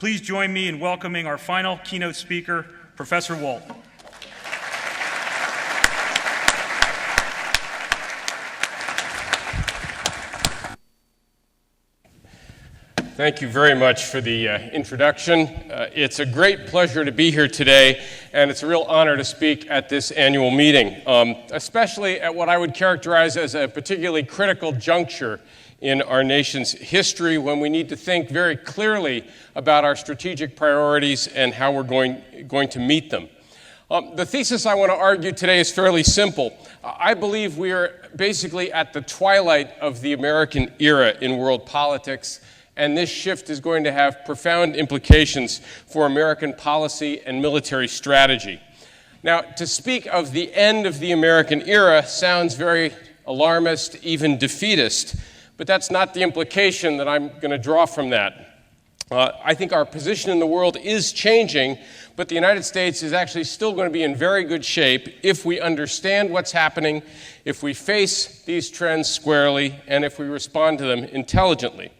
Please join me in welcoming our final keynote speaker, Professor Walt. Thank you very much for the introduction. It's a great pleasure to be here today, and it's a real honor to speak at this annual meeting, especially at what I would characterize as a particularly critical juncture in our nation's history when we need to think very clearly about our strategic priorities and how we're going to meet them. The thesis I want to argue today is fairly simple. I believe we are basically at the twilight of the American era in world politics, and this shift is going to have profound implications for American policy and military strategy. Now, to speak of the end of the American era sounds very alarmist, even defeatist, but that's not the implication that I'm going to draw from that. I think our position in the world is changing, but the United States is actually still going to be in very good shape if we understand what's happening, if we face these trends squarely, and if we respond to them intelligently.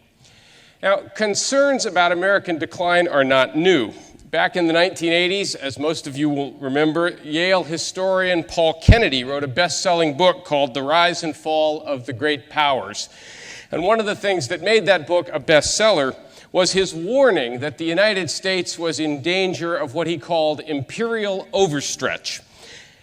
Now, concerns about American decline are not new. Back in the 1980s, as most of you will remember, Yale historian Paul Kennedy wrote a best-selling book called The Rise and Fall of the Great Powers. And one of the things that made that book a bestseller was his warning that the United States was in danger of what he called imperial overstretch.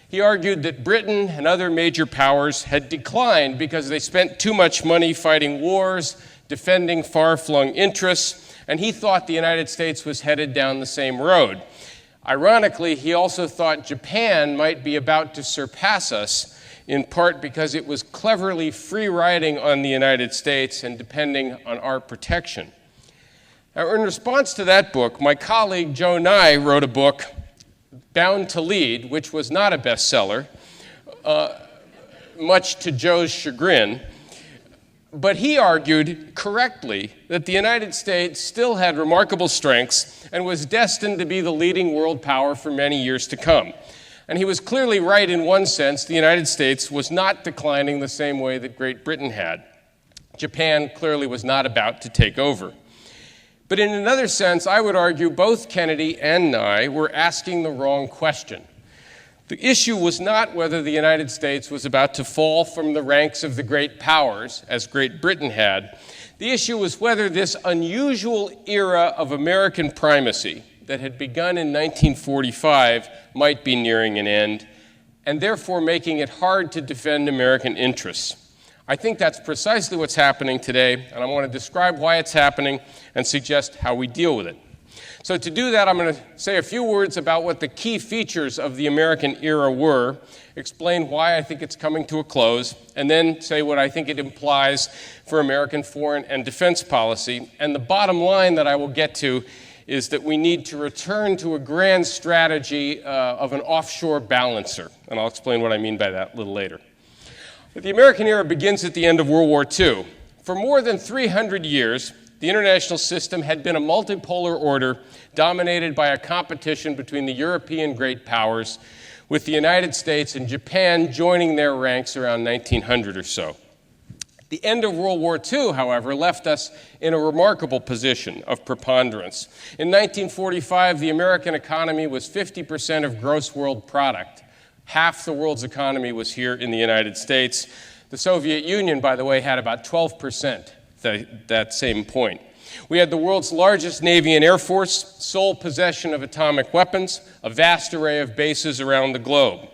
He argued that Britain and other major powers had declined because they spent too much money fighting wars, defending far-flung interests, and he thought the United States was headed down the same road. Ironically, he also thought Japan might be about to surpass us, in part because it was cleverly free-riding on the United States and depending on our protection. Now, in response to that book, my colleague Joe Nye wrote a book, Bound to Lead, which was not a bestseller, much to Joe's chagrin. But he argued correctly that the United States still had remarkable strengths and was destined to be the leading world power for many years to come. And he was clearly right in one sense. The United States was not declining the same way that Great Britain had. Japan clearly was not about to take over. But in another sense, I would argue both Kennedy and Nye were asking the wrong question. The issue was not whether the United States was about to fall from the ranks of the great powers, as Great Britain had. The issue was whether this unusual era of American primacy that had begun in 1945 might be nearing an end, and therefore making it hard to defend American interests. I think that's precisely what's happening today, and I want to describe why it's happening and suggest how we deal with it. So to do that, I'm going to say a few words about what the key features of the American era were, explain why I think it's coming to a close, and then say what I think it implies for American foreign and defense policy. And the bottom line that I will get to is that we need to return to a grand strategy of an offshore balancer. And I'll explain what I mean by that a little later. But the American era begins at the end of World War II. For more than 300 years, the international system had been a multipolar order dominated by a competition between the European great powers, with the United States and Japan joining their ranks around 1900 or so. The end of World War II, however, left us in a remarkable position of preponderance. In 1945, the American economy was 50% of gross world product. Half the world's economy was here in the United States. The Soviet Union, by the way, had about 12%. That same point. We had the world's largest Navy and Air Force, sole possession of atomic weapons, a vast array of bases around the globe.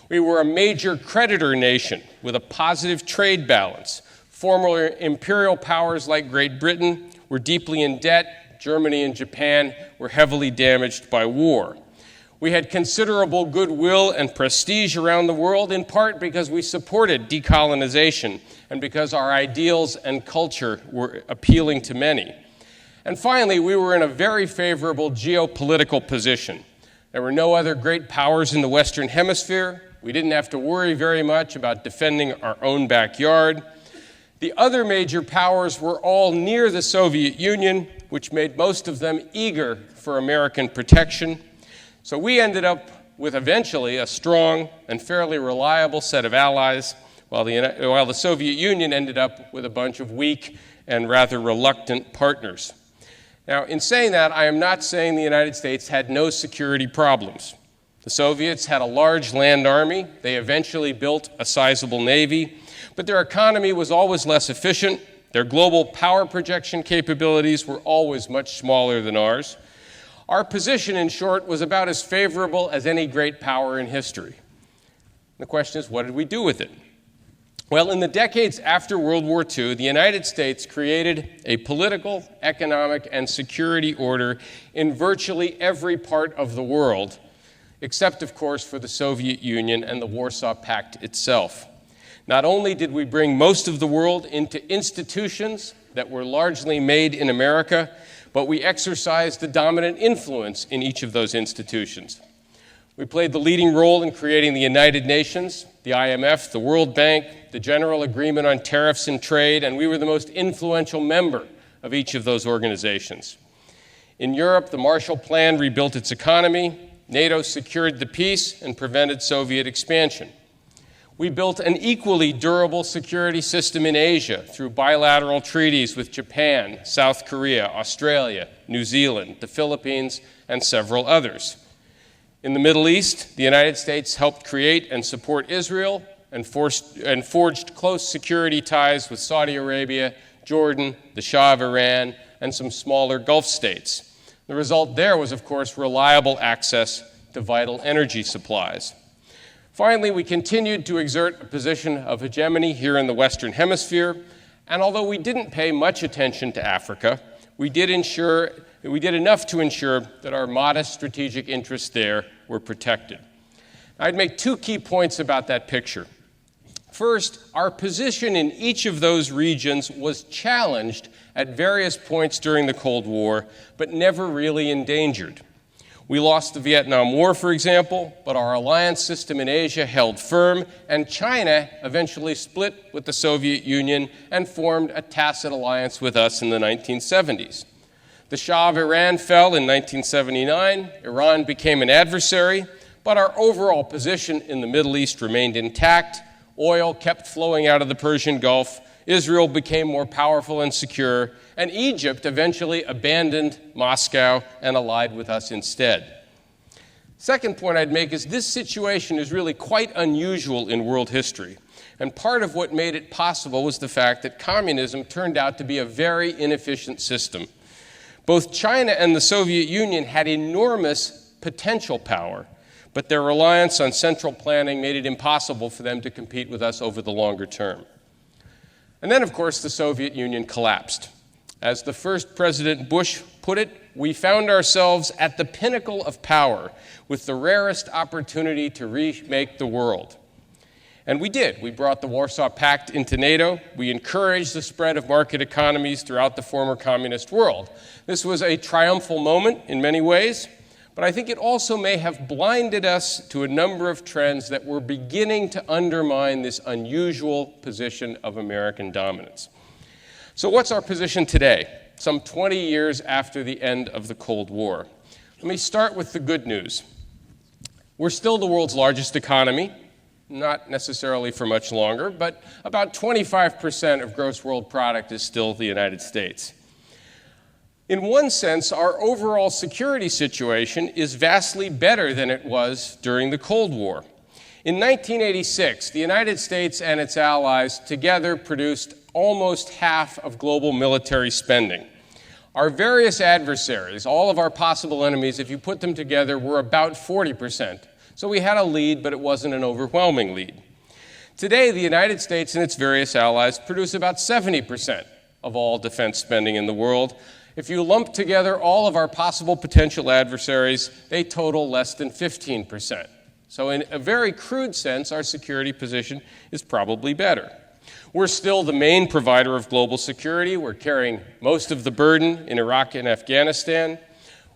We were a major creditor nation with a positive trade balance. Former imperial powers like Great Britain were deeply in debt. Germany and Japan were heavily damaged by war. We had considerable goodwill and prestige around the world, in part because we supported decolonization and because our ideals and culture were appealing to many. And finally, we were in a very favorable geopolitical position. There were no other great powers in the Western Hemisphere. We didn't have to worry very much about defending our own backyard. The other major powers were all near the Soviet Union, which made most of them eager for American protection. So we ended up with eventually a strong and fairly reliable set of allies, while the Soviet Union ended up with a bunch of weak and rather reluctant partners. Now, in saying that, I am not saying the United States had no security problems. The Soviets had a large land army. They eventually built a sizable navy, but their economy was always less efficient. Their global power projection capabilities were always much smaller than ours. Our position, in short, was about as favorable as any great power in history. The question is, what did we do with it? Well, in the decades after World War II, the United States created a political, economic, and security order in virtually every part of the world, except, of course, for the Soviet Union and the Warsaw Pact itself. Not only did we bring most of the world into institutions that were largely made in America, but we exercised the dominant influence in each of those institutions. We played the leading role in creating the United Nations, the IMF, the World Bank, the General Agreement on Tariffs and Trade, and we were the most influential member of each of those organizations. In Europe, the Marshall Plan rebuilt its economy. NATO secured the peace and prevented Soviet expansion. We built an equally durable security system in Asia through bilateral treaties with Japan, South Korea, Australia, New Zealand, the Philippines, and several others. In the Middle East, the United States helped create and support Israel and forged close security ties with Saudi Arabia, Jordan, the Shah of Iran, and some smaller Gulf states. The result there was, of course, reliable access to vital energy supplies. Finally, we continued to exert a position of hegemony here in the Western Hemisphere, and although we didn't pay much attention to Africa, we did enough to ensure that our modest strategic interests there were protected. I'd make two key points about that picture. First, our position in each of those regions was challenged at various points during the Cold War, but never really endangered. We lost the Vietnam War, for example, but our alliance system in Asia held firm, and China eventually split with the Soviet Union and formed a tacit alliance with us in the 1970s. The Shah of Iran fell in 1979. Iran became an adversary, but our overall position in the Middle East remained intact. Oil kept flowing out of the Persian Gulf. Israel became more powerful and secure, and Egypt eventually abandoned Moscow and allied with us instead. Second point I'd make is this situation is really quite unusual in world history, and part of what made it possible was the fact that communism turned out to be a very inefficient system. Both China and the Soviet Union had enormous potential power, but their reliance on central planning made it impossible for them to compete with us over the longer term. And then, of course, the Soviet Union collapsed. As the first President Bush put it, we found ourselves at the pinnacle of power with the rarest opportunity to remake the world. And we did. We brought the Warsaw Pact into NATO. We encouraged the spread of market economies throughout the former communist world. This was a triumphal moment in many ways, but I think it also may have blinded us to a number of trends that were beginning to undermine this unusual position of American dominance. So what's our position today, some 20 years after the end of the Cold War? Let me start with the good news. We're still the world's largest economy, not necessarily for much longer, but about 25% of gross world product is still the United States. In one sense, our overall security situation is vastly better than it was during the Cold War. In 1986, the United States and its allies together produced almost half of global military spending. Our various adversaries, all of our possible enemies, if you put them together, were about 40%. So we had a lead, but it wasn't an overwhelming lead. Today, the United States and its various allies produce about 70% of all defense spending in the world. If you lump together all of our possible potential adversaries, they total less than 15%. So in a very crude sense, our security position is probably better. We're still the main provider of global security. We're carrying most of the burden in Iraq and Afghanistan.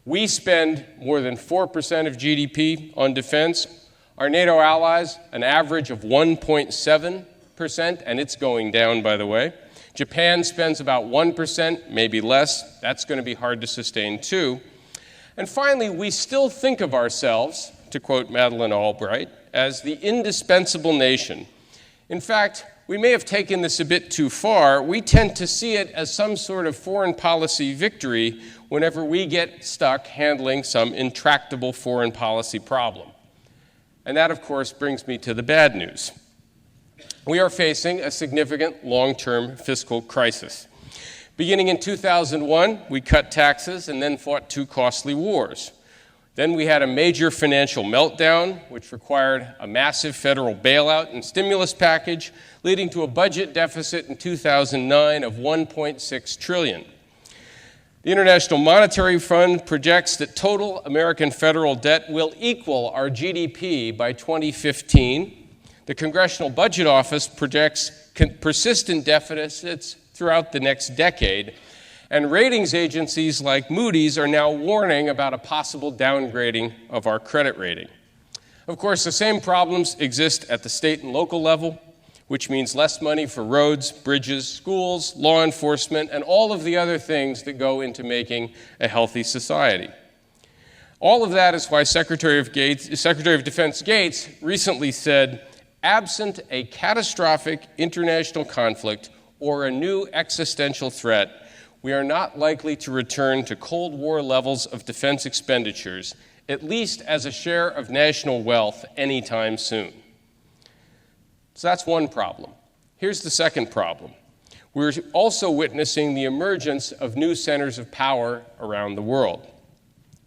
We spend more than 4% of GDP on defense. Our NATO allies, an average of 1.7%, and it's going down, by the way. Japan spends about 1%, maybe less. That's going to be hard to sustain, too. And finally, we still think of ourselves, to quote Madeleine Albright, as the indispensable nation. In fact, we may have taken this a bit too far. We tend to see it as some sort of foreign policy victory whenever we get stuck handling some intractable foreign policy problem. And that, of course, brings me to the bad news. We are facing a significant long-term fiscal crisis. Beginning in 2001, we cut taxes and then fought two costly wars. Then we had a major financial meltdown, which required a massive federal bailout and stimulus package, leading to a budget deficit in 2009 of $1.6 trillion. The International Monetary Fund projects that total American federal debt will equal our GDP by 2015. The Congressional Budget Office projects persistent deficits throughout the next decade. And ratings agencies like Moody's are now warning about a possible downgrading of our credit rating. Of course, the same problems exist at the state and local level, which means less money for roads, bridges, schools, law enforcement, and all of the other things that go into making a healthy society. All of that is why Secretary of Defense Gates recently said, absent a catastrophic international conflict or a new existential threat, we are not likely to return to Cold War levels of defense expenditures, at least as a share of national wealth, anytime soon. So that's one problem. Here's the second problem. We're also witnessing the emergence of new centers of power around the world.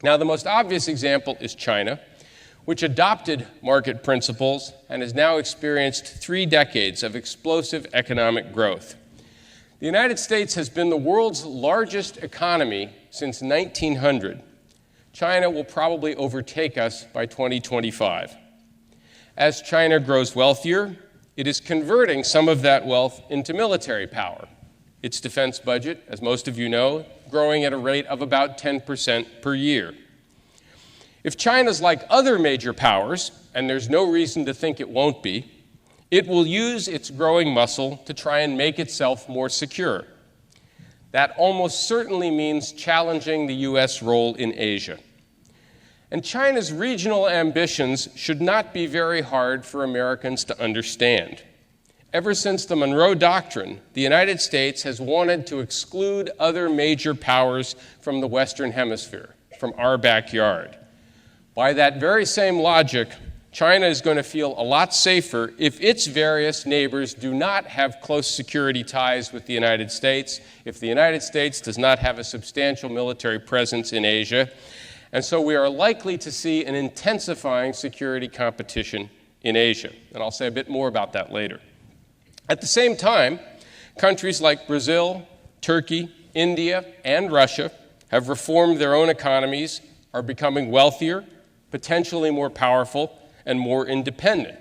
Now, the most obvious example is China, which adopted market principles and has now experienced 3 decades of explosive economic growth. The United States has been the world's largest economy since 1900. China will probably overtake us by 2025. As China grows wealthier, it is converting some of that wealth into military power. Its defense budget, as most of you know, growing at a rate of about 10% per year. If China's like other major powers, and there's no reason to think it won't be, it will use its growing muscle to try and make itself more secure. That almost certainly means challenging the U.S. role in Asia. And China's regional ambitions should not be very hard for Americans to understand. Ever since the Monroe Doctrine, the United States has wanted to exclude other major powers from the Western Hemisphere, from our backyard. By that very same logic, China is going to feel a lot safer if its various neighbors do not have close security ties with the United States, if the United States does not have a substantial military presence in Asia. And so we are likely to see an intensifying security competition in Asia. And I'll say a bit more about that later. At the same time, countries like Brazil, Turkey, India, and Russia have reformed their own economies, are becoming wealthier, potentially more powerful, and more independent.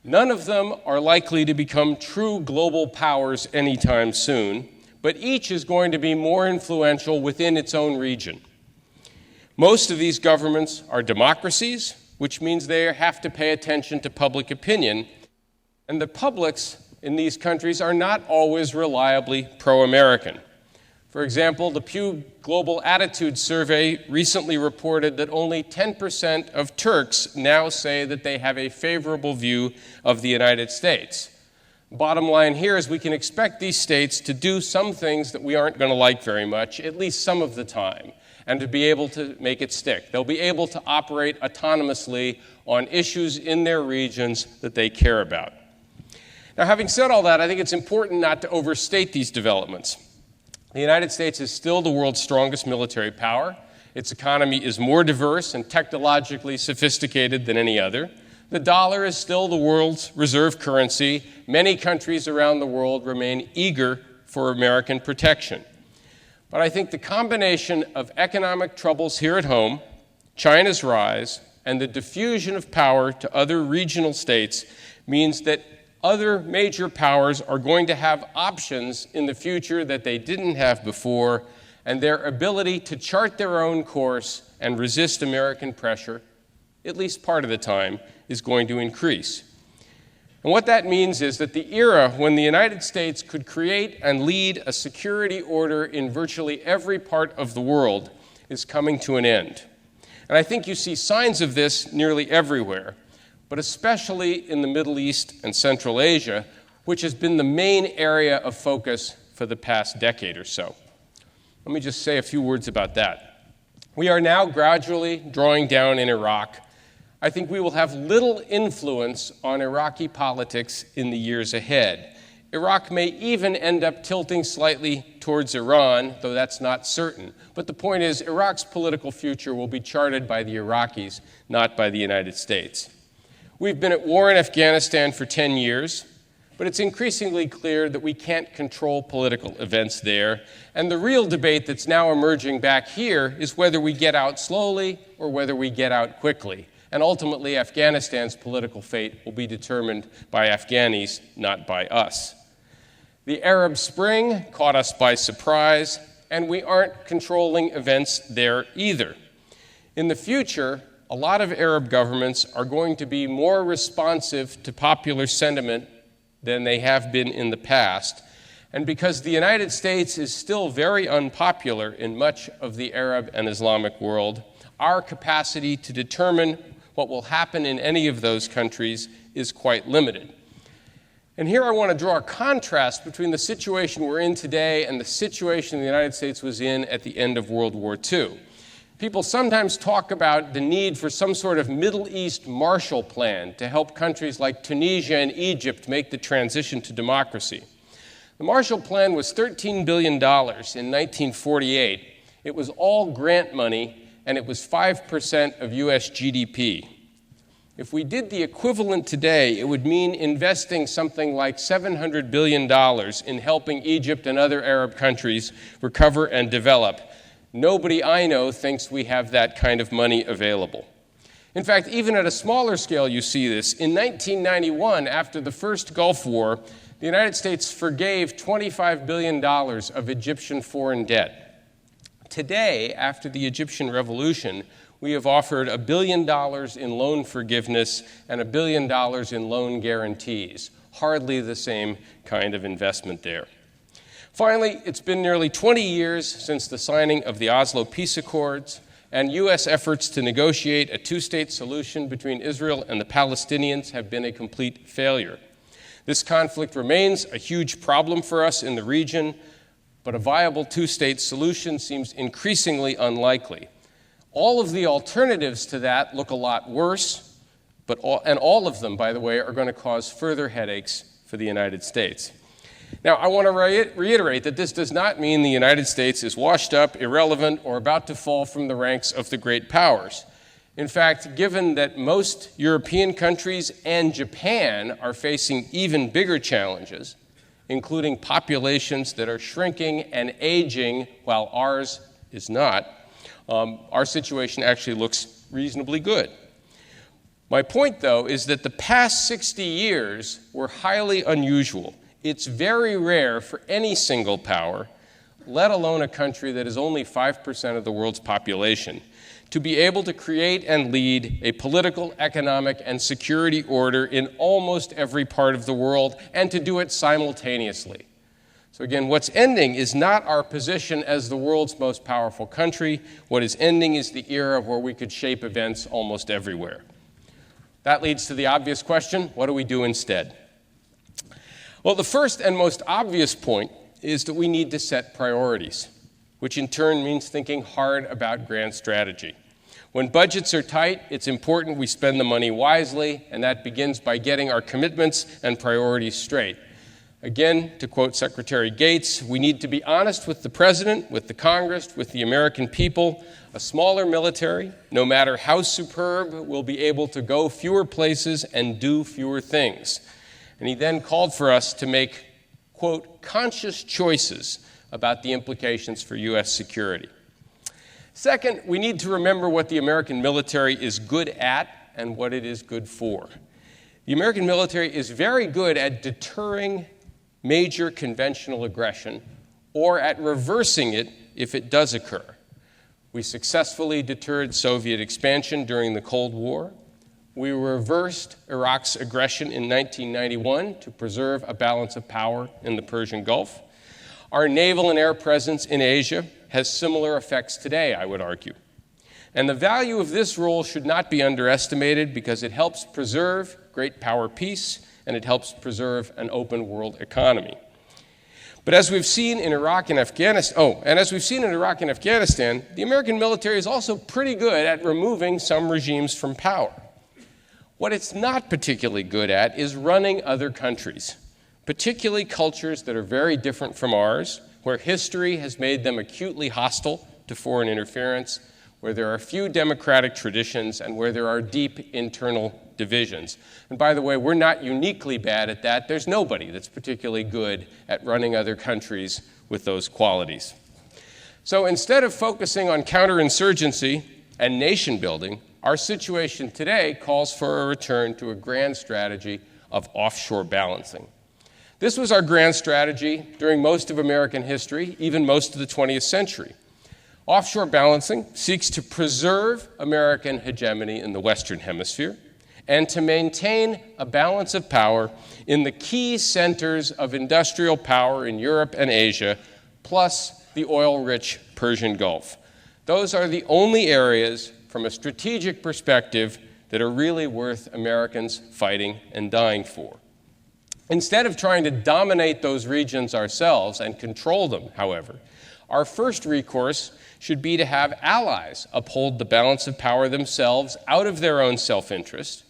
None of them are likely to become true global powers anytime soon, but each is going to be more influential within its own region. Most of these governments are democracies, which means they have to pay attention to public opinion, and the publics in these countries are not always reliably pro-American. For example, the Pew Global Attitude Survey recently reported that only 10% of Turks now say that they have a favorable view of the United States. Bottom line here is we can expect these states to do some things that we aren't going to like very much, at least some of the time, and to be able to make it stick. They'll be able to operate autonomously on issues in their regions that they care about. Now, having said all that, I think it's important not to overstate these developments. The United States is still the world's strongest military power. Its economy is more diverse and technologically sophisticated than any other. The dollar is still the world's reserve currency. Many countries around the world remain eager for American protection. But I think the combination of economic troubles here at home, China's rise, and the diffusion of power to other regional states means that other major powers are going to have options in the future that they didn't have before, and their ability to chart their own course and resist American pressure, at least part of the time, is going to increase. And what that means is that the era when the United States could create and lead a security order in virtually every part of the world is coming to an end. And I think you see signs of this nearly everywhere, but especially in the Middle East and Central Asia, which has been the main area of focus for the past decade or so. Let me just say a few words about that. We are now gradually drawing down in Iraq. I think we will have little influence on Iraqi politics in the years ahead. Iraq may even end up tilting slightly towards Iran, though that's not certain. But the point is, Iraq's political future will be charted by the Iraqis, not by the United States. We've been at war in Afghanistan for 10 years, but it's increasingly clear that we can't control political events there. And the real debate that's now emerging back here is whether we get out slowly or whether we get out quickly. And ultimately, Afghanistan's political fate will be determined by Afghanis, not by us. The Arab Spring caught us by surprise, and we aren't controlling events there either. In the future, a lot of Arab governments are going to be more responsive to popular sentiment than they have been in the past. And because the United States is still very unpopular in much of the Arab and Islamic world, our capacity to determine what will happen in any of those countries is quite limited. And here I want to draw a contrast between the situation we're in today and the situation the United States was in at the end of World War II. People sometimes talk about the need for some sort of Middle East Marshall Plan to help countries like Tunisia and Egypt make the transition to democracy. The Marshall Plan was $13 billion in 1948. It was all grant money, and it was 5% of U.S. GDP. If we did the equivalent today, it would mean investing something like $700 billion in helping Egypt and other Arab countries recover and develop. Nobody I know thinks we have that kind of money available. In fact, even at a smaller scale, you see this. In 1991, after the first Gulf War, the United States forgave $25 billion of Egyptian foreign debt. Today, after the Egyptian Revolution, we have offered $1 billion in loan forgiveness and $1 billion in loan guarantees. Hardly the same kind of investment there. Finally, it's been nearly 20 years since the signing of the Oslo Peace Accords, and U.S. efforts to negotiate a two-state solution between Israel and the Palestinians have been a complete failure. This conflict remains a huge problem for us in the region, but a viable two-state solution seems increasingly unlikely. All of the alternatives to that look a lot worse, and all of them, by the way, are going to cause further headaches for the United States. Now, I want to reiterate that this does not mean the United States is washed up, irrelevant, or about to fall from the ranks of the great powers. In fact, given that most European countries and Japan are facing even bigger challenges, including populations that are shrinking and aging while ours is not, our situation actually looks reasonably good. My point, though, is that the past 60 years were highly unusual. It's very rare for any single power, let alone a country that is only 5% of the world's population, to be able to create and lead a political, economic, and security order in almost every part of the world, and to do it simultaneously. So again, what's ending is not our position as the world's most powerful country. What is ending is the era where we could shape events almost everywhere. That leads to the obvious question, what do we do instead? Well, the first and most obvious point is that we need to set priorities, which in turn means thinking hard about grand strategy. When budgets are tight, it's important we spend the money wisely, and that begins by getting our commitments and priorities straight. Again, to quote Secretary Gates, we need to be honest with the President, with the Congress, with the American people. A smaller military, no matter how superb, will be able to go fewer places and do fewer things. And he then called for us to make, quote, conscious choices about the implications for U.S. security. Second, we need to remember what the American military is good at and what it is good for. The American military is very good at deterring major conventional aggression or at reversing it if it does occur. We successfully deterred Soviet expansion during the Cold War. We reversed Iraq's aggression in 1991 to preserve a balance of power in the Persian Gulf. Our naval and air presence in Asia has similar effects today, I would argue. And the value of this role should not be underestimated because it helps preserve great power peace and it helps preserve an open world economy. But as we've seen in Iraq and Afghanistan, the American military is also pretty good at removing some regimes from power. What it's not particularly good at is running other countries, particularly cultures that are very different from ours, where history has made them acutely hostile to foreign interference, where there are few democratic traditions, and where there are deep internal divisions. And by the way, we're not uniquely bad at that. There's nobody that's particularly good at running other countries with those qualities. So instead of focusing on counterinsurgency and nation building, our situation today calls for a return to a grand strategy of offshore balancing. This was our grand strategy during most of American history, even most of the 20th century. Offshore balancing seeks to preserve American hegemony in the Western Hemisphere and to maintain a balance of power in the key centers of industrial power in Europe and Asia, plus the oil-rich Persian Gulf. Those are the only areas, from a strategic perspective, that are really worth Americans fighting and dying for. Instead of trying to dominate those regions ourselves and control them, however, our first recourse should be to have allies uphold the balance of power themselves out of their own self-interest.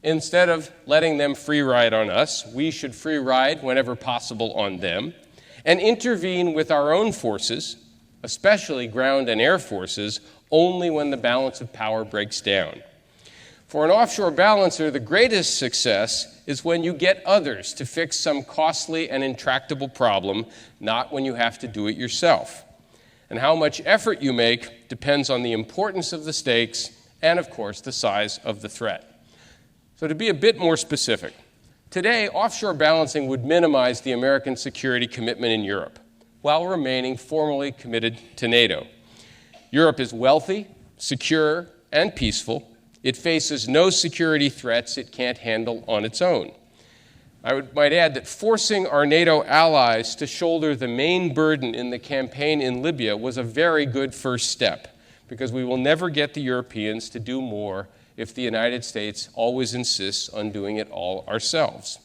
Instead of letting them free ride on us, we should free ride whenever possible on them and intervene with our own forces, especially ground and air forces, only when the balance of power breaks down. For an offshore balancer, the greatest success is when you get others to fix some costly and intractable problem, not when you have to do it yourself. And how much effort you make depends on the importance of the stakes and, of course, the size of the threat. So to be a bit more specific, today, offshore balancing would minimize the American security commitment in Europe while remaining formally committed to NATO. Europe is wealthy, secure, and peaceful. It faces no security threats it can't handle on its own. I might add that forcing our NATO allies to shoulder the main burden in the campaign in Libya was a very good first step, because we will never get the Europeans to do more if the United States always insists on doing it all ourselves.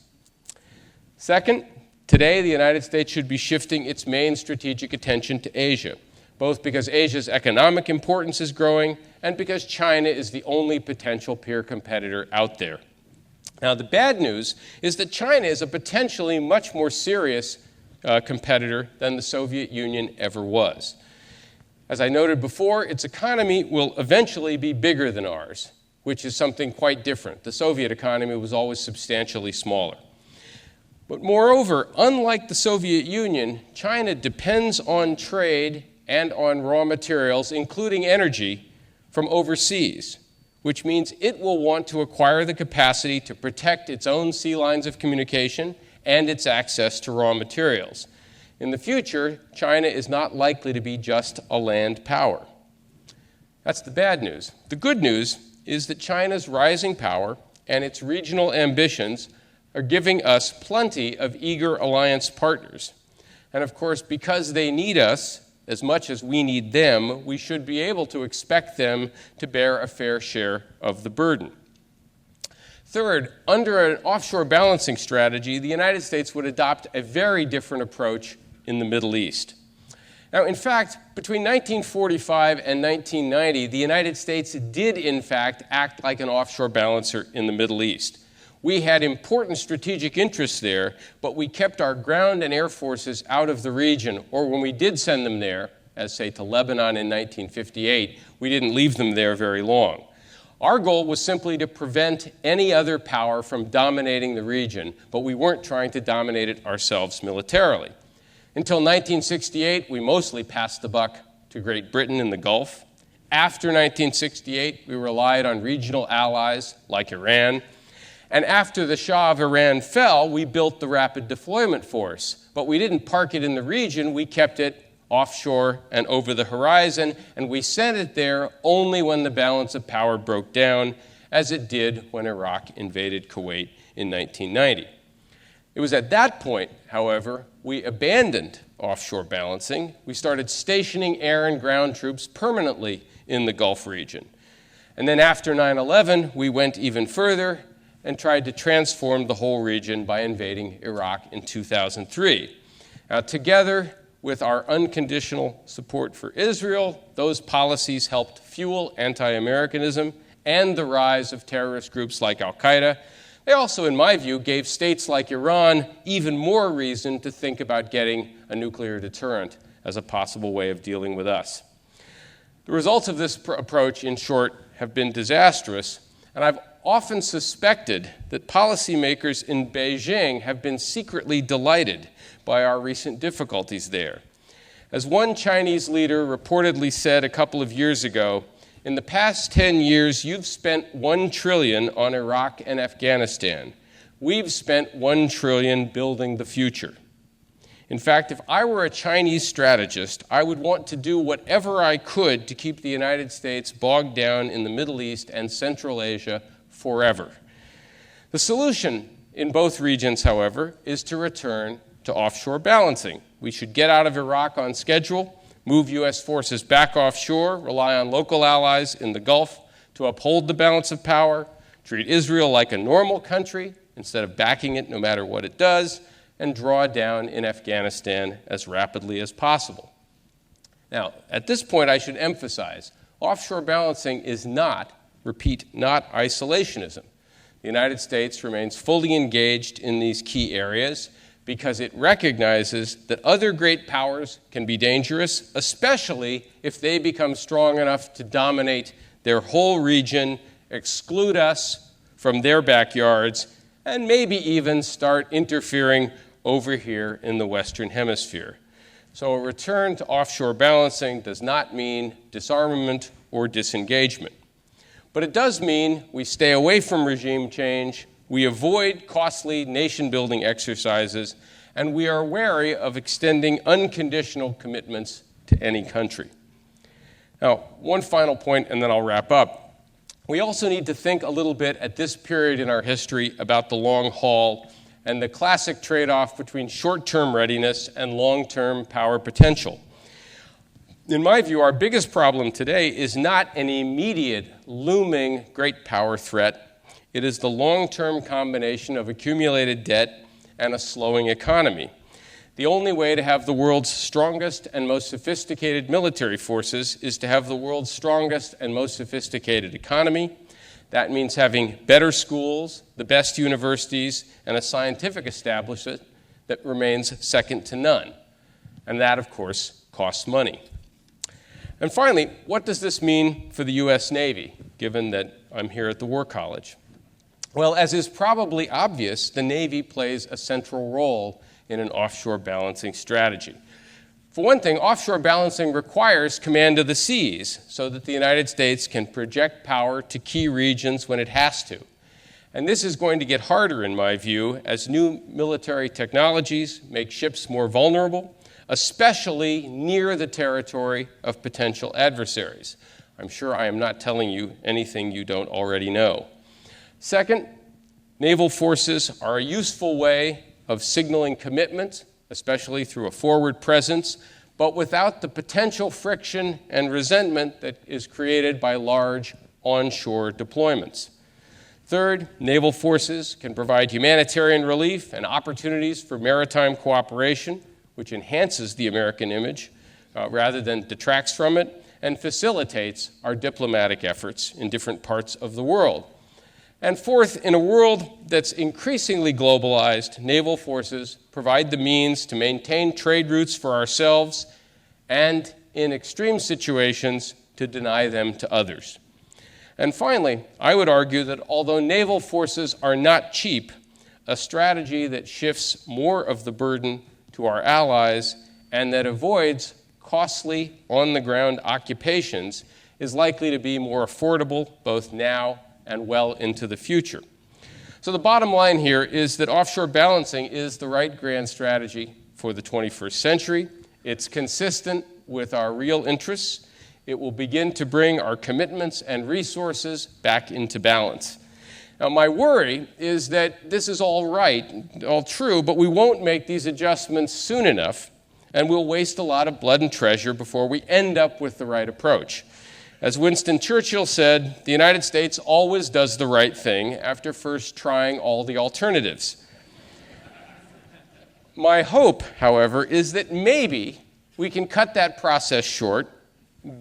Second, today the United States should be shifting its main strategic attention to Asia, both because Asia's economic importance is growing and because China is the only potential peer competitor out there. Now, the bad news is that China is a potentially much more serious competitor than the Soviet Union ever was. As I noted before, its economy will eventually be bigger than ours, which is something quite different. The Soviet economy was always substantially smaller. But moreover, unlike the Soviet Union, China depends on trade and on raw materials, including energy, from overseas, which means it will want to acquire the capacity to protect its own sea lines of communication and its access to raw materials. In the future, China is not likely to be just a land power. That's the bad news. The good news is that China's rising power and its regional ambitions are giving us plenty of eager alliance partners. And of course, because they need us as much as we need them, we should be able to expect them to bear a fair share of the burden. Third, under an offshore balancing strategy, the United States would adopt a very different approach in the Middle East. Now, in fact, between 1945 and 1990, the United States did, in fact, act like an offshore balancer in the Middle East. We had important strategic interests there, but we kept our ground and air forces out of the region, or when we did send them there, as say to Lebanon in 1958, we didn't leave them there very long. Our goal was simply to prevent any other power from dominating the region, but we weren't trying to dominate it ourselves militarily. Until 1968, we mostly passed the buck to Great Britain in the Gulf. After 1968, we relied on regional allies like Iran. And after the Shah of Iran fell, we built the Rapid Deployment Force. But we didn't park it in the region, we kept it offshore and over the horizon, and we sent it there only when the balance of power broke down, as it did when Iraq invaded Kuwait in 1990. It was at that point, however, we abandoned offshore balancing. We started stationing air and ground troops permanently in the Gulf region. And then after 9/11, we went even further and tried to transform the whole region by invading Iraq in 2003. Now, together with our unconditional support for Israel, those policies helped fuel anti-Americanism and the rise of terrorist groups like Al-Qaeda. They also, in my view, gave states like Iran even more reason to think about getting a nuclear deterrent as a possible way of dealing with us. The results of this approach, in short, have been disastrous, and I've often suspected that policymakers in Beijing have been secretly delighted by our recent difficulties there. As one Chinese leader reportedly said a couple of years ago, in the past 10 years, you've spent $1 trillion on Iraq and Afghanistan. We've spent $1 trillion building the future. In fact, if I were a Chinese strategist, I would want to do whatever I could to keep the United States bogged down in the Middle East and Central Asia forever. The solution in both regions, however, is to return to offshore balancing. We should get out of Iraq on schedule, move U.S. forces back offshore, rely on local allies in the Gulf to uphold the balance of power, treat Israel like a normal country instead of backing it no matter what it does, and draw down in Afghanistan as rapidly as possible. Now, at this point, I should emphasize, offshore balancing is not, repeat, not isolationism. The United States remains fully engaged in these key areas because it recognizes that other great powers can be dangerous, especially if they become strong enough to dominate their whole region, exclude us from their backyards, and maybe even start interfering over here in the Western Hemisphere. So a return to offshore balancing does not mean disarmament or disengagement. But it does mean we stay away from regime change, we avoid costly nation-building exercises, and we are wary of extending unconditional commitments to any country. Now, one final point, and then I'll wrap up. We also need to think a little bit at this period in our history about the long haul and the classic trade-off between short-term readiness and long-term power potential. In my view, our biggest problem today is not an immediate, looming great power threat. It is the long-term combination of accumulated debt and a slowing economy. The only way to have the world's strongest and most sophisticated military forces is to have the world's strongest and most sophisticated economy. That means having better schools, the best universities, and a scientific establishment that remains second to none. And that, of course, costs money. And finally, what does this mean for the U.S. Navy, given that I'm here at the War College? Well, as is probably obvious, the Navy plays a central role in an offshore balancing strategy. For one thing, offshore balancing requires command of the seas so that the United States can project power to key regions when it has to. And this is going to get harder, in my view, as new military technologies make ships more vulnerable, especially near the territory of potential adversaries. I'm sure I am not telling you anything you don't already know. Second, naval forces are a useful way of signaling commitment, especially through a forward presence, but without the potential friction and resentment that is created by large onshore deployments. Third, naval forces can provide humanitarian relief and opportunities for maritime cooperation, which enhances the American image rather than detracts from it, and facilitates our diplomatic efforts in different parts of the world. And fourth, in a world that's increasingly globalized, naval forces provide the means to maintain trade routes for ourselves and, in extreme situations, to deny them to others. And finally, I would argue that although naval forces are not cheap, a strategy that shifts more of the burden to our allies and that avoids costly on-the-ground occupations is likely to be more affordable both now and well into the future. So the bottom line here is that offshore balancing is the right grand strategy for the 21st century. It's consistent with our real interests. It will begin to bring our commitments and resources back into balance. Now, my worry is that this is all right, all true, but we won't make these adjustments soon enough, and we'll waste a lot of blood and treasure before we end up with the right approach. As Winston Churchill said, the United States always does the right thing after first trying all the alternatives. My hope, however, is that maybe we can cut that process short,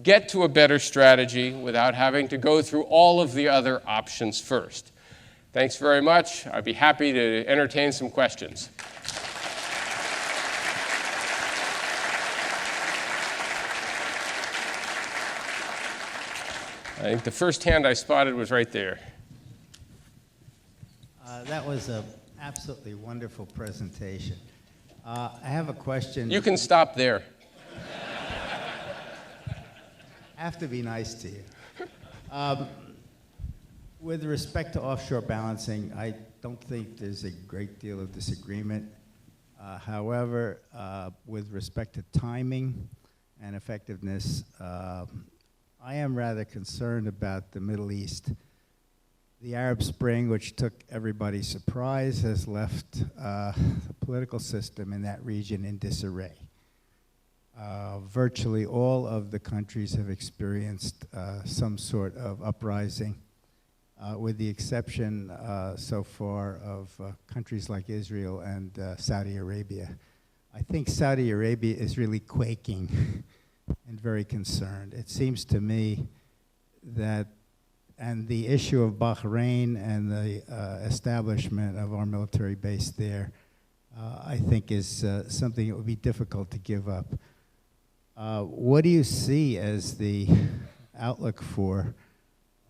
get to a better strategy without having to go through all of the other options first. Thanks very much. I'd be happy to entertain some questions. I think the first hand I spotted was right there. That was an absolutely wonderful presentation. I have a question. You can stop there. I have to be nice to you. With respect to offshore balancing, I don't think there's a great deal of disagreement. However, with respect to timing and effectiveness, I am rather concerned about the Middle East. The Arab Spring, which took everybody surprise, has left the political system in that region in disarray. Virtually all of the countries have experienced some sort of uprising, with the exception so far of countries like Israel and Saudi Arabia. I think Saudi Arabia is really quaking and very concerned. It seems to me that, and the issue of Bahrain and the establishment of our military base there, I think is something that would be difficult to give up. What do you see as the outlook for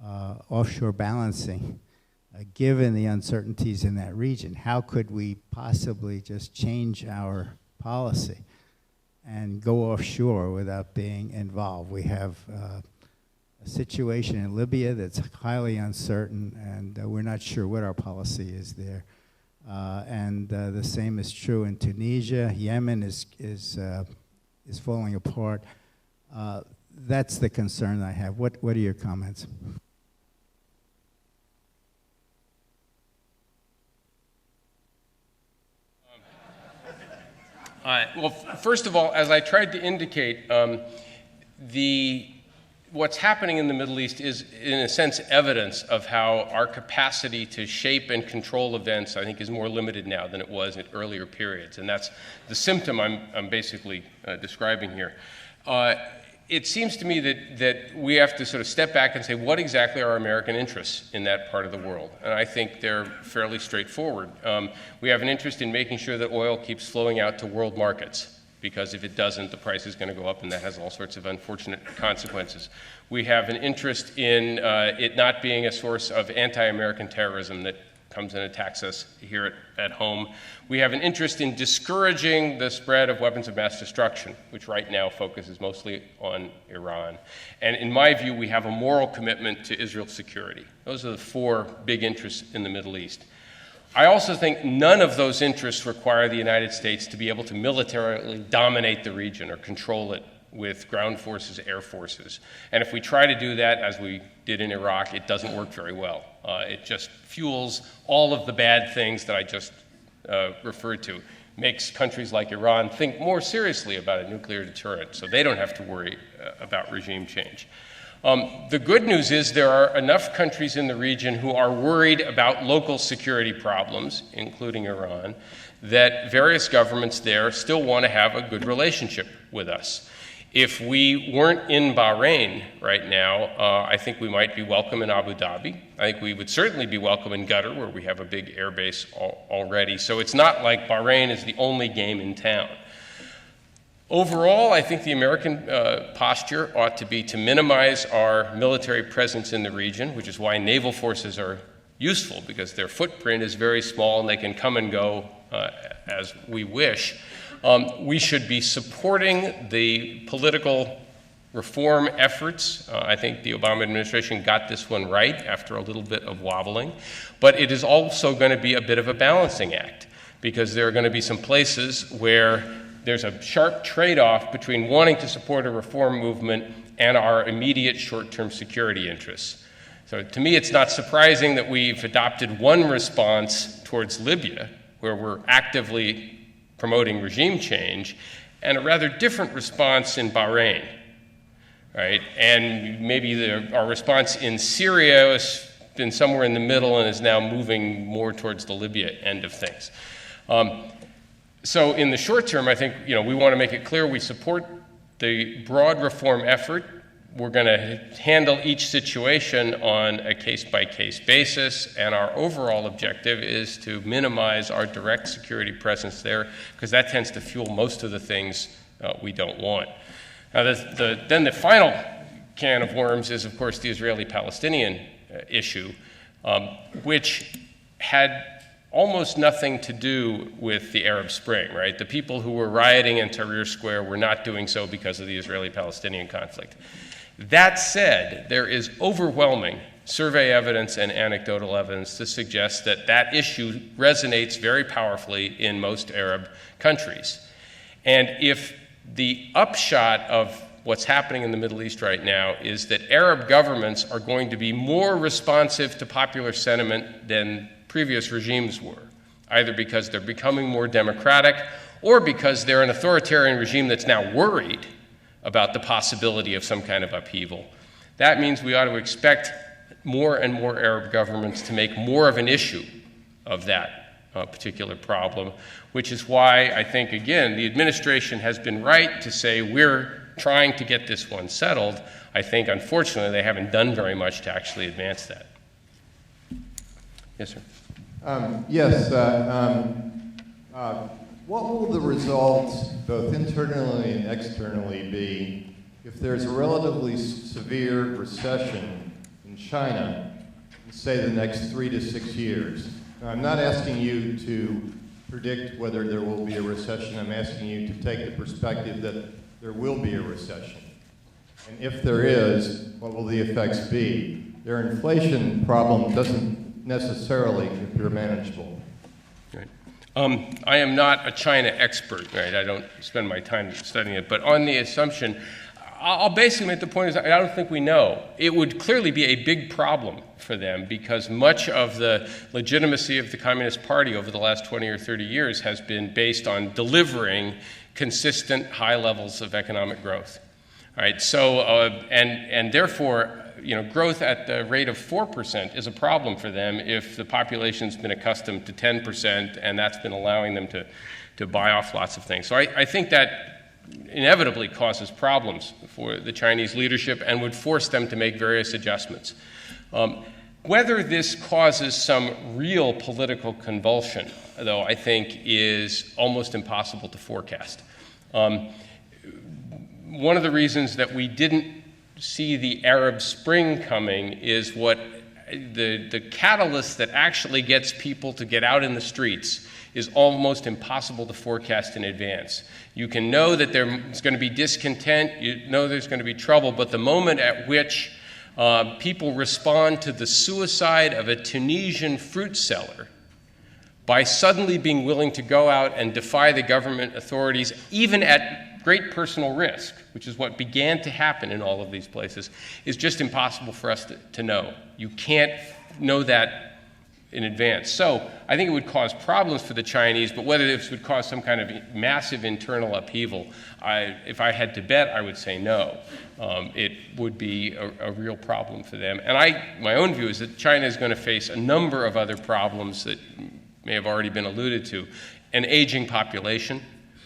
offshore balancing, given the uncertainties in that region? How could we possibly just change our policy and go offshore without being involved? We have a situation in Libya that's highly uncertain, and we're not sure what our policy is there. And the same is true in Tunisia. Yemen is falling apart. That's the concern I have. What are your comments? Well, first of all, as I tried to indicate, what's happening in the Middle East is, in a sense, evidence of how our capacity to shape and control events, I think, is more limited now than it was at earlier periods. And that's the symptom I'm basically describing here. It seems to me that we have to sort of step back and say, what exactly are American interests in that part of the world? And I think they're fairly straightforward. We have an interest in making sure that oil keeps flowing out to world markets, because if it doesn't, the price is going to go up, and that has all sorts of unfortunate consequences. We have an interest in it not being a source of anti-American terrorism that comes and attacks us here at home. We have an interest in discouraging the spread of weapons of mass destruction, which right now focuses mostly on Iran. And in my view, we have a moral commitment to Israel's security. Those are the four big interests in the Middle East. I also think none of those interests require the United States to be able to militarily dominate the region or control it with ground forces, air forces. And if we try to do that, as we did in Iraq, it doesn't work very well. It just fuels all of the bad things that I just referred to. Makes countries like Iran think more seriously about a nuclear deterrent, so they don't have to worry about regime change. The good news is there are enough countries in the region who are worried about local security problems, including Iran, that various governments there still want to have a good relationship with us. If we weren't in Bahrain right now, I think we might be welcome in Abu Dhabi. I think we would certainly be welcome in Qatar, where we have a big air base already. So it's not like Bahrain is the only game in town. Overall, I think the American posture ought to be to minimize our military presence in the region, which is why naval forces are useful, because their footprint is very small and they can come and go as we wish. We should be supporting the political reform efforts. I think the Obama administration got this one right after a little bit of wobbling. But it is also going to be a bit of a balancing act, because there are going to be some places where there's a sharp trade-off between wanting to support a reform movement and our immediate short-term security interests. So to me, it's not surprising that we've adopted one response towards Libya, where we're actively promoting regime change, and a rather different response in Bahrain, right? And maybe our response in Syria has been somewhere in the middle and is now moving more towards the Libya end of things. So in the short term, I think we want to make it clear we support the broad reform effort. We're going to handle each situation on a case-by-case basis, and our overall objective is to minimize our direct security presence there, because that tends to fuel most of the things we don't want. Now, then the final can of worms is, of course, the Israeli-Palestinian issue, which had almost nothing to do with the Arab Spring, right? The people who were rioting in Tahrir Square were not doing so because of the Israeli-Palestinian conflict. That said, there is overwhelming survey evidence and anecdotal evidence to suggest that that issue resonates very powerfully in most Arab countries. And if the upshot of what's happening in the Middle East right now is that Arab governments are going to be more responsive to popular sentiment than previous regimes were, either because they're becoming more democratic or because they're an authoritarian regime that's now worried about the possibility of some kind of upheaval. That means we ought to expect more and more Arab governments to make more of an issue of that particular problem, which is why I think, again, the administration has been right to say we're trying to get this one settled. I think, unfortunately, they haven't done very much to actually advance that. Yes, sir. What will the results, both internally and externally, be if there's a relatively severe recession in China in, say, the next 3 to 6 years? Now, I'm not asking you to predict whether there will be a recession. I'm asking you to take the perspective that there will be a recession. And if there is, what will the effects be? Their inflation problem doesn't necessarily appear manageable. Right. I am not a China expert, right? I don't spend my time studying it, but on the assumption, I'll basically make the point is I don't think we know. It would clearly be a big problem for them because much of the legitimacy of the Communist Party over the last 20 or 30 years has been based on delivering consistent high levels of economic growth. All right, so, and therefore, growth at the rate of 4% is a problem for them if the population's been accustomed to 10% and that's been allowing them to buy off lots of things. So I think that inevitably causes problems for the Chinese leadership and would force them to make various adjustments. Whether this causes some real political convulsion, though, I think is almost impossible to forecast. One of the reasons that we didn't see the Arab Spring coming is what the catalyst that actually gets people to get out in the streets is almost impossible to forecast in advance. You can know that there's going to be discontent, you know there's going to be trouble, but the moment at which people respond to the suicide of a Tunisian fruit seller by suddenly being willing to go out and defy the government authorities, even at great personal risk, which is what began to happen in all of these places, is just impossible for us to know. You can't know that in advance. So I think it would cause problems for the Chinese, but whether this would cause some kind of massive internal upheaval, if I had to bet, I would say no. It would be a real problem for them. And my own view is that China is going to face a number of other problems that may have already been alluded to. An aging population.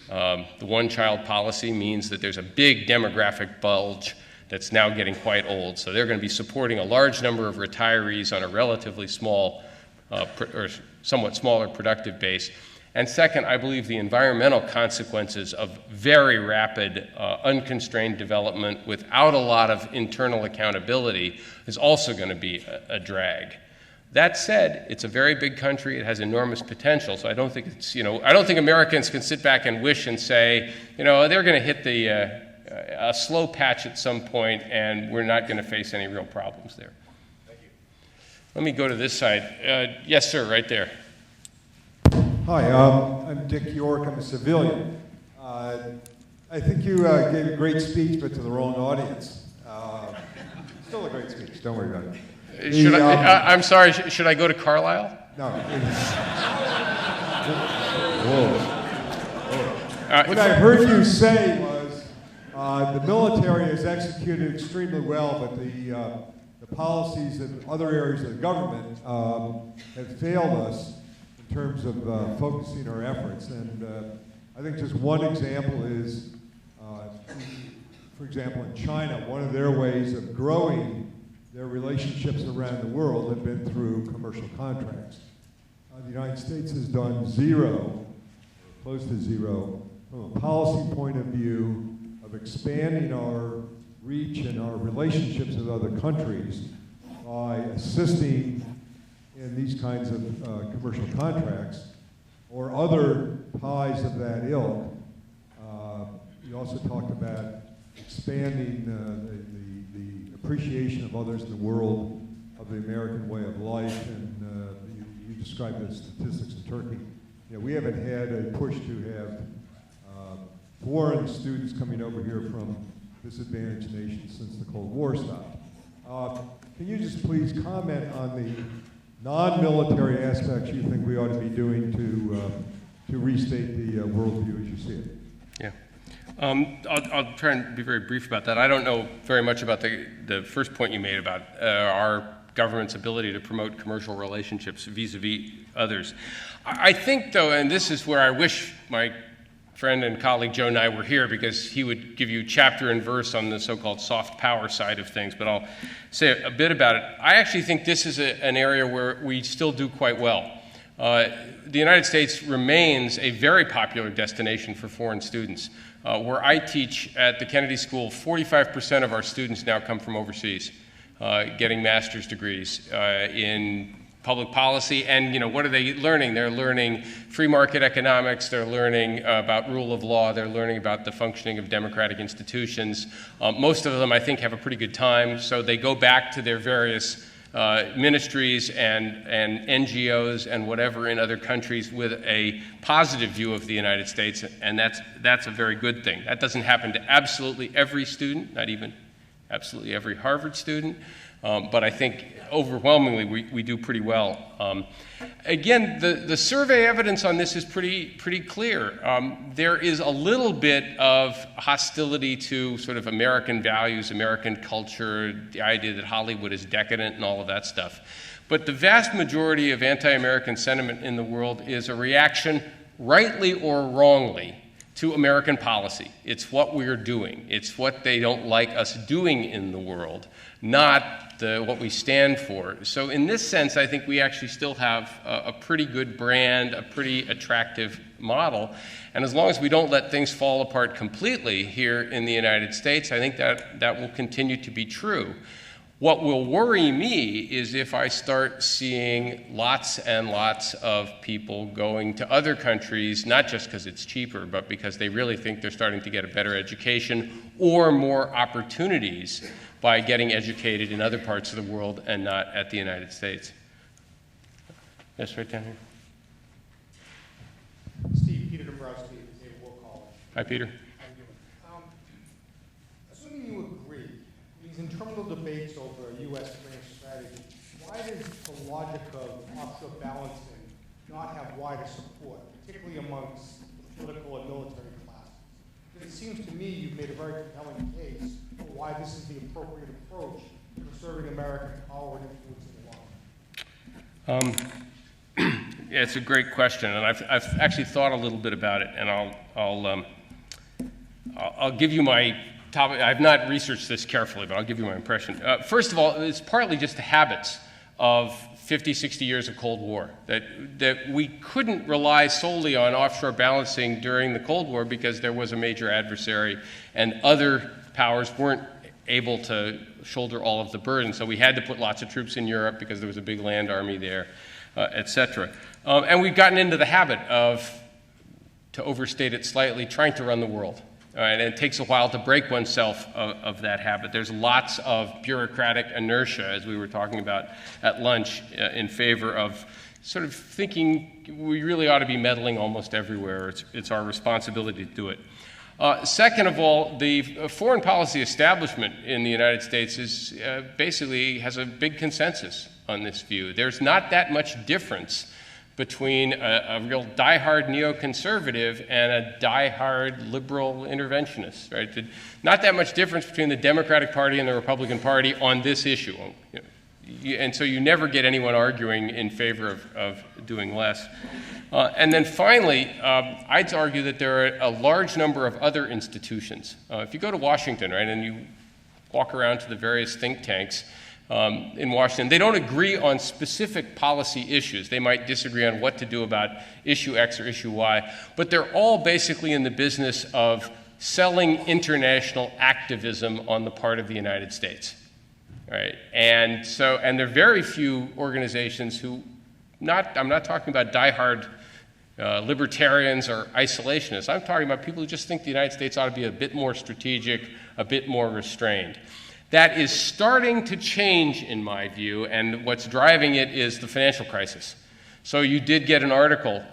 The one-child policy means that there's a big demographic bulge that's now getting quite old. So they're going to be supporting a large number of retirees on a relatively small or somewhat smaller productive base. And second, I believe the environmental consequences of very rapid, unconstrained development without a lot of internal accountability is also going to be a drag. That said, it's a very big country. It has enormous potential. So I don't think it's, I don't think Americans can sit back and wish and say, they're going to hit a slow patch at some point and we're not going to face any real problems there. Thank you. Let me go to this side. Yes, sir, right there. Hi, I'm Dick York. I'm a civilian. I think you gave a great speech, but to the wrong audience. Still a great speech. Don't worry about it. I'm sorry, should I go to Carlisle? No. What I heard you say was the military has executed extremely well, but the policies in other areas of the government have failed us in terms of focusing our efforts. And I think just one example is, for example, in China, one of their ways of growing their relationships around the world have been through commercial contracts. The United States has done zero, or close to zero, from a policy point of view of expanding our reach and our relationships with other countries by assisting in these kinds of commercial contracts or other ties of that ilk. You also talked about expanding the appreciation of others in the world of the American way of life, and you described the statistics in Turkey. We haven't had a push to have foreign students coming over here from disadvantaged nations since the Cold War stopped. Can you just please comment on the non-military aspects you think we ought to be doing to restate the worldview as you see it? Yeah. I'll try and be very brief about that. I don't know very much about the first point you made about our government's ability to promote commercial relationships vis-a-vis others. I think, though, and this is where I wish my friend and colleague Joe Nye were here, because he would give you chapter and verse on the so-called soft power side of things, but I'll say a bit about it. I actually think this is an area where we still do quite well. The United States remains a very popular destination for foreign students. Where I teach at the Kennedy School, 45% of our students now come from overseas, getting master's degrees in public policy. And what are they learning? They're learning free market economics, they're learning about rule of law, they're learning about the functioning of democratic institutions. Most of them, I think, have a pretty good time, so they go back to their various ministries and NGOs and whatever in other countries with a positive view of the United States, and that's a very good thing. That doesn't happen to absolutely every student, not even absolutely every Harvard student, but I think overwhelmingly we do pretty well. Again, the survey evidence on this is pretty clear. There is a little bit of hostility to sort of American values, American culture, the idea that Hollywood is decadent and all of that stuff. But the vast majority of anti-American sentiment in the world is a reaction, rightly or wrongly, to American policy. It's what we're doing. It's what they don't like us doing in the world, not what we stand for. So in this sense, I think we actually still have a pretty good brand, a pretty attractive model. And as long as we don't let things fall apart completely here in the United States, I think that will continue to be true. What will worry me is if I start seeing lots and lots of people going to other countries, not just because it's cheaper, but because they really think they're starting to get a better education or more opportunities by getting educated in other parts of the world and not at the United States. Yes, right down here. Steve, Peter Dombrowski, Naval College. Hi, Peter. How are you doing? Assuming you agree, these interminable debates over U.S. Maritime Strategy, why does the logic of offshore balancing not have wider support, particularly amongst the political and military classes? Because it seems to me you've made a very compelling case for why this is the appropriate approach to preserving American power and influence in the world. Yeah, it's a great question, and I've actually thought a little bit about it, and I'll give you my topic. I've not researched this carefully, but I'll give you my impression. First of all, it's partly just the habits of 50, 60 years of Cold War, that we couldn't rely solely on offshore balancing during the Cold War because there was a major adversary and other powers weren't able to shoulder all of the burden. So we had to put lots of troops in Europe because there was a big land army there, et cetera. And we've gotten into the habit of, to overstate it slightly, trying to run the world. And it takes a while to break oneself of that habit. There's lots of bureaucratic inertia, as we were talking about at lunch, in favor of sort of thinking we really ought to be meddling almost everywhere. It's our responsibility to do it. Second of all, the foreign policy establishment in the United States is basically has a big consensus on this view. There's not that much difference between a real diehard neoconservative and a diehard liberal interventionist, right? Not that much difference between the Democratic Party and the Republican Party on this issue. And so you never get anyone arguing in favor of doing less. And then finally, I'd argue that there are a large number of other institutions. If you go to Washington, right, and you walk around to the various think tanks in Washington, they don't agree on specific policy issues. They might disagree on what to do about issue X or issue Y, but they're all basically in the business of selling international activism on the part of the United States. Right? And there are very few organizations who, I'm not talking about diehard libertarians or isolationists. I'm talking about people who just think the United States ought to be a bit more strategic, a bit more restrained. That is starting to change, in my view, and what's driving it is the financial crisis. So you did get an article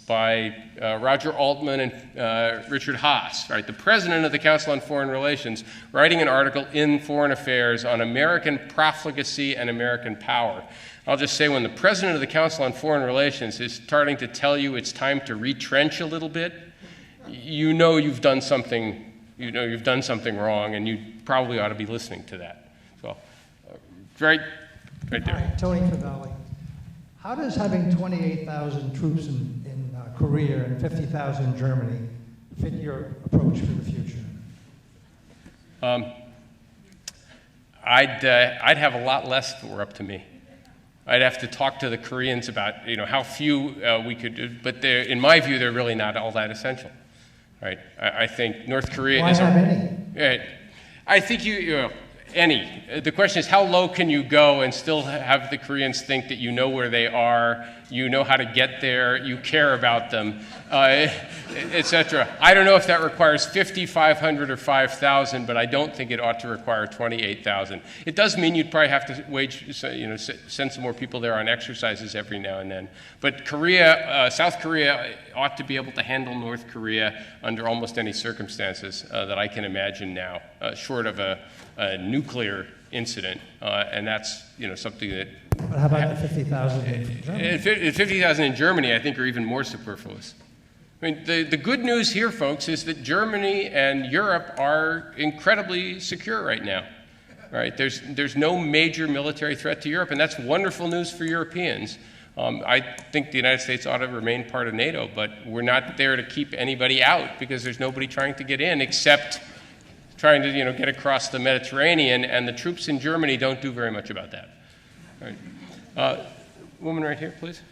by Roger Altman and Richard Haas, right, the president of the Council on Foreign Relations, writing an article in Foreign Affairs on American profligacy and American power. I'll just say, when the president of the Council on Foreign Relations is starting to tell you it's time to retrench a little bit, you know you've done something wrong, and you probably ought to be listening to that. So, right there. Hi, Tony Favalli. How does having 28,000 troops in Korea and 50,000 in Germany fit your approach for the future? I'd have a lot less if it were up to me. I'd have to talk to the Koreans about how few we could do, but in my view, they're really not all that essential. Right? I think North Korea Why is. have any? Right. I think any. The question is, how low can you go and still have the Koreans think that you know where they are, you know how to get there, you care about them, etc. I don't know if that requires 50, 500, or 5,000, but I don't think it ought to require 28,000. It does mean you'd probably have to send some more people there on exercises every now and then. But South Korea ought to be able to handle North Korea under almost any circumstances that I can imagine now, short of a nuclear incident, and that's something that. But how about the 50,000 in Germany? 50,000 in Germany, I think, are even more superfluous. I mean, the good news here, folks, is that Germany and Europe are incredibly secure right now. Right? There's no major military threat to Europe, and that's wonderful news for Europeans. I think the United States ought to remain part of NATO, but we're not there to keep anybody out because there's nobody trying to get in except trying to get across the Mediterranean, and the troops in Germany don't do very much about that. All right. Woman right here, please.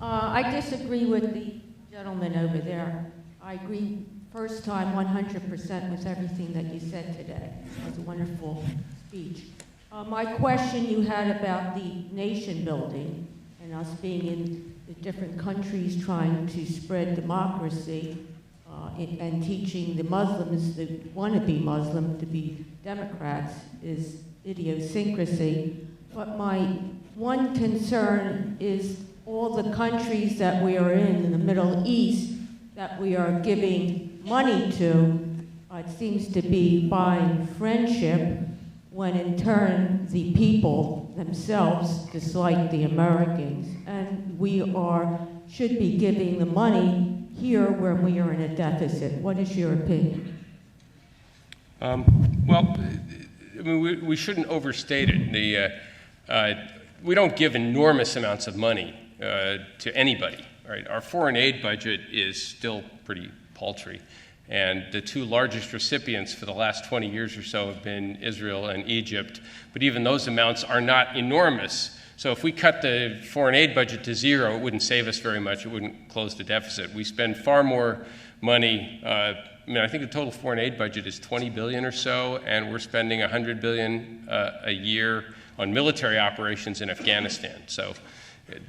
I disagree with the gentleman over there. I agree first time 100% with everything that you said today. It was a wonderful speech. My question you had about the nation building and us being in the different countries trying to spread democracy and teaching the Muslims that want to be Muslim to be Democrats is idiosyncrasy. But my one concern is all the countries that we are in the Middle East that we are giving money to, it seems to be buying friendship, when in turn the people themselves dislike the Americans. And we should be giving the money here where we are in a deficit. What is your opinion? Well, I mean, we shouldn't overstate it. We don't give enormous amounts of money to anybody. Right? Our foreign aid budget is still pretty paltry. And the two largest recipients for the last 20 years or so have been Israel and Egypt. But even those amounts are not enormous. So if we cut the foreign aid budget to zero, it wouldn't save us very much. It wouldn't close the deficit. We spend far more money. I think the total foreign aid budget is $20 billion or so, and we're spending $100 billion a year on military operations in Afghanistan. So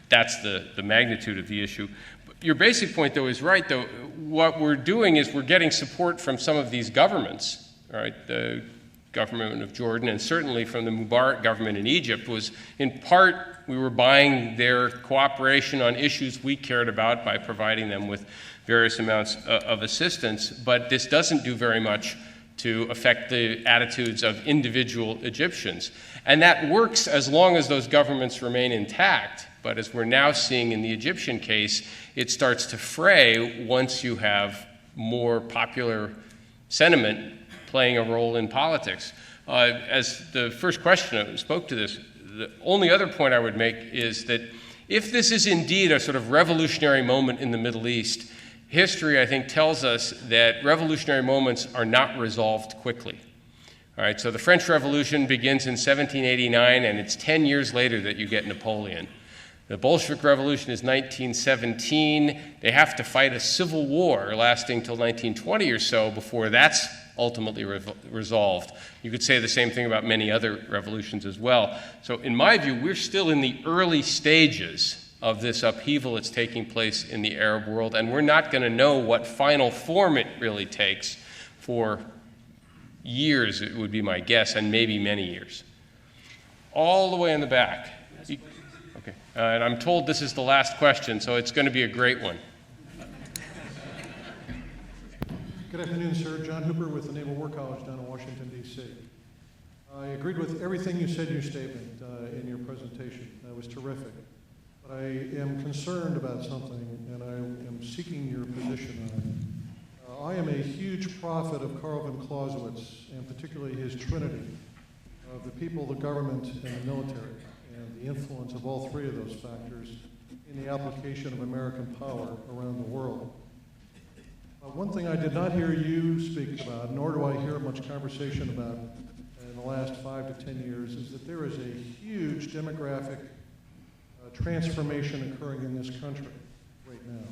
that's the magnitude of the issue. Your basic point, though, is right, though. What we're doing is we're getting support from some of these governments, right? The government of Jordan, and certainly from the Mubarak government in Egypt, was in part we were buying their cooperation on issues we cared about by providing them with various amounts of assistance. But this doesn't do very much to affect the attitudes of individual Egyptians. And that works as long as those governments remain intact. But as we're now seeing in the Egyptian case, it starts to fray once you have more popular sentiment playing a role in politics. as the first questioner spoke to this, the only other point I would make is that if this is indeed a sort of revolutionary moment in the Middle East, history, I think, tells us that revolutionary moments are not resolved quickly. All right, so the French Revolution begins in 1789, and it's 10 years later that you get Napoleon. The Bolshevik Revolution is 1917. They have to fight a civil war lasting till 1920 or so before that's ultimately resolved. You could say the same thing about many other revolutions as well. So in my view, we're still in the early stages of this upheaval that's taking place in the Arab world, and we're not going to know what final form it really takes for years, it would be my guess, and maybe many years. All the way in the back. Okay, and I'm told this is the last question, so it's going to be a great one. Good afternoon, sir. John Hooper with the Naval War College down in Washington, D.C. I agreed with everything you said in your statement, in your presentation. That was terrific. But I am concerned about something, and I am seeking your position on it. I am a huge prophet of Karl von Clausewitz, and particularly his trinity, of the people, the government, and the military, and the influence of all three of those factors in the application of American power around the world. One thing I did not hear you speak about, nor do I hear much conversation about in the last 5 to 10 years, is that there is a huge demographic transformation occurring in this country right now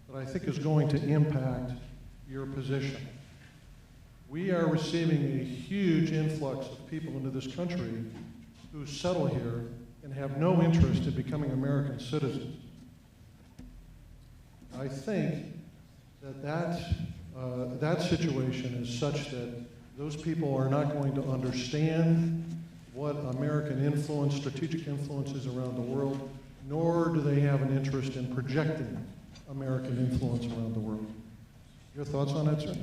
that I think is going to impact your position. We are receiving a huge influx of people into this country who settle here and have no interest in becoming American citizens. I think that situation is such that those people are not going to understand what American influence, strategic influence is around the world, nor do they have an interest in projecting American influence around the world. Your thoughts on that, sir?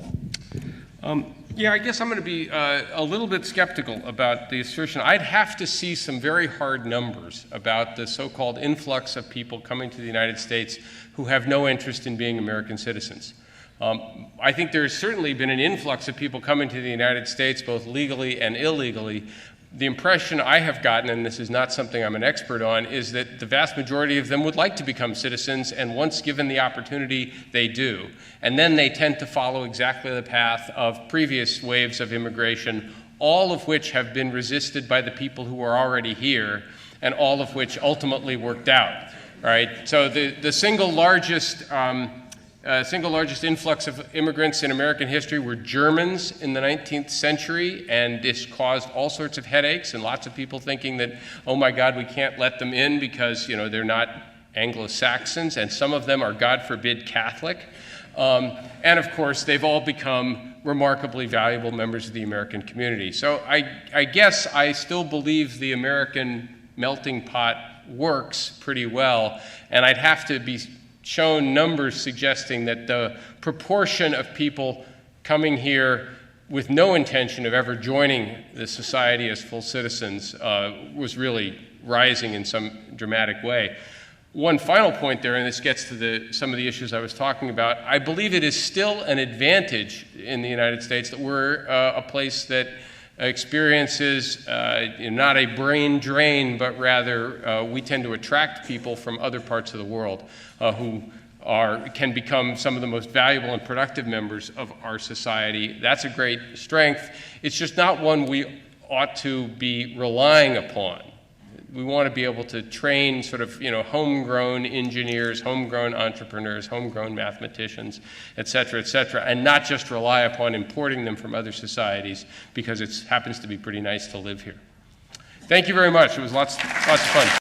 Yeah, I guess I'm going to be a little bit skeptical about the assertion. I'd have to see some very hard numbers about the so-called influx of people coming to the United States who have no interest in being American citizens. I think there's certainly been an influx of people coming to the United States, both legally and illegally. The impression I have gotten, and this is not something I'm an expert on, is that the vast majority of them would like to become citizens, and once given the opportunity, they do. And then they tend to follow exactly the path of previous waves of immigration, all of which have been resisted by the people who are already here, and all of which ultimately worked out. Right? So the single largest influx of immigrants in American history were Germans in the 19th century, and this caused all sorts of headaches and lots of people thinking that, oh my God, we can't let them in because, they're not Anglo-Saxons, and some of them are, God forbid, Catholic. And of course, they've all become remarkably valuable members of the American community. So I guess I still believe the American melting pot works pretty well, and I'd have to be shown numbers suggesting that the proportion of people coming here with no intention of ever joining the society as full citizens was really rising in some dramatic way. One final point there, and this gets to some of the issues I was talking about, I believe it is still an advantage in the United States that we're a place that experiences not a brain drain, but rather we tend to attract people from other parts of the world who can become some of the most valuable and productive members of our society. That's a great strength. It's just not one we ought to be relying upon. We want to be able to train sort of, homegrown engineers, homegrown entrepreneurs, homegrown mathematicians, et cetera, and not just rely upon importing them from other societies because it happens to be pretty nice to live here. Thank you very much. It was lots of fun.